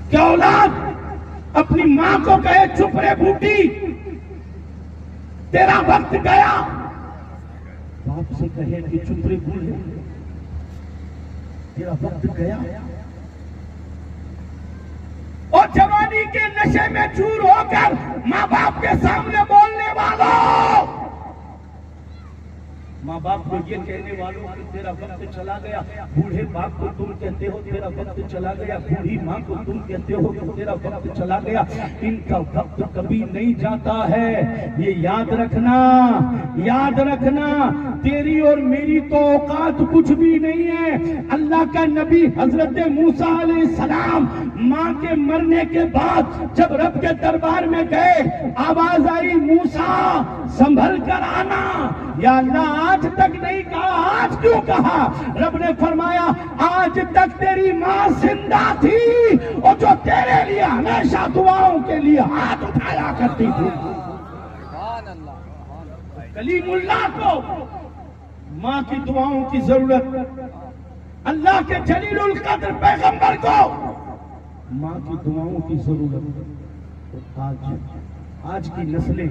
کہ اولاد اپنی ماں کو کہے چپ رے بوٹی تیرا وقت گیا، باپ سے کہے کہ چپ رے بوڑھے تیرا وقت گیا. اور جوانی کے نشے میں چور ہو کر ماں باپ کے سامنے بولنے والوں، ماں باپ کو یہ کہنے والوں کہ تیرا وقت چلا گیا، بوڑھے باپ کو تم کہتے ہو تیرا وقت چلا گیا، بوڑھی ماں کو تم کہتے ہو کہ تیرا وقت چلا گیا. ان کا وقت کبھی نہیں جاتا ہے، یہ یاد رکھنا، یاد رکھنا. تیری اور میری تو اوقات کچھ بھی نہیں ہے. اللہ کا نبی حضرت موسیٰ علیہ السلام ماں کے مرنے کے بعد جب رب کے دربار میں گئے، آواز آئی موسیٰ سنبھل کر آنا. یا اللہ آج تک نہیں کہا، آج کیوں کہا؟ رب نے فرمایا آج تک تیری ماں زندہ تھی اور جو تیرے لیے ہمیشہ دعاؤں کے لیے ہاتھ اٹھایا کرتی تھی. کلیم اللہ کو ماں کی دعاؤں کی ضرورت، اللہ کے جلیل القدر پیغمبر کو ماں کی دعاؤں کی ضرورت. آج کی نسلیں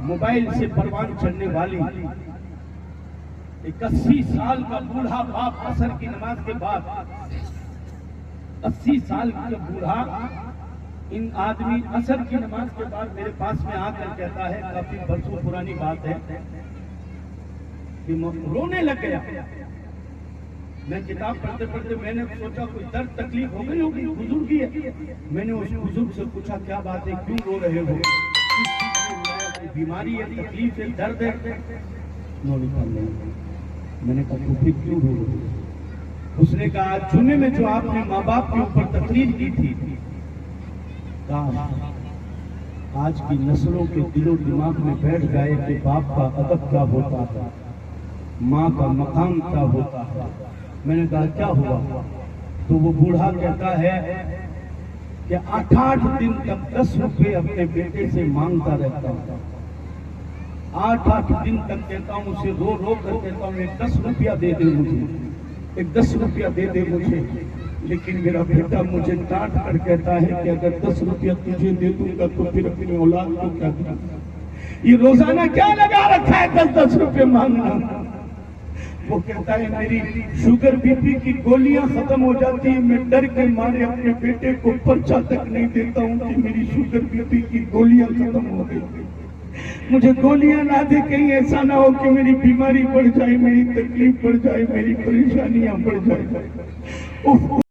موبائل سے پروان چڑھنے والی، ایک 80 سال کا بوڑھا باپ عصر کی نماز کے بعد، 80 سال کا بوڑھا ان آدمی عصر کی نماز کے بعد میرے پاس میں آ کر کہتا ہے، کافی برسوں پرانی بات ہے، کہ رونے لگ گیا. میں کتاب پڑھتے پڑھتے میں نے سوچا کوئی درد تکلیف ہو گئی ہوگی، بزرگی ہے. میں نے اس بزرگ سے پوچھا کیا بات ہے، کیوں رو رہے ہو؟ بیماری ہے، تکلیف ہے، درد ہے؟ میں نے کہا تو پھر کیوں رو رہے ہو؟ اس نے کہا جمعے میں جو آپ نے ماں باپ کے اوپر تقریر کی تھی، آج کی نسلوں کے دل و دماغ میں بیٹھ گئے کہ باپ کا ادب کیا ہوتا ہے، ماں کا مقام کیا ہوتا ہے. میں نے کہا کیا ہوا؟ تو وہ بوڑھا کہتا ہے کہ 8 دن تک 10 روپے اپنے بیٹے سے مانگتا رہتا ہوں. 8 دن تک کہتا ہوں اسے، رو رو کر کہتا ہوں ایک 10 روپیہ دے دے مجھے، ایک 10 روپیہ دے دے مجھے. لیکن میرا بیٹا مجھے ڈانٹ کر کہتا ہے کہ اگر 10 روپیہ تجھے دے دوں گا تو پھر اپنی اولاد کو کیا دوں گا؟ یہ روزانہ کیا لگا رکھا ہے 10 روپے مانگنا؟ وہ کہتا ہے میری شوگر بی پی کی گولیاں ختم ہو جاتی ہیں، میں ڈر کے مارے اپنے بیٹے کو پرچہ تک نہیں دیتا ہوں کہ میری شوگر بی پی کی گولیاں ختم ہو گئی. مجھے گولیاں نہ دے، کہیں ایسا نہ ہو کہ میری بیماری بڑھ جائے، میری تکلیف بڑھ جائے، میری پریشانیاں بڑھ جائے.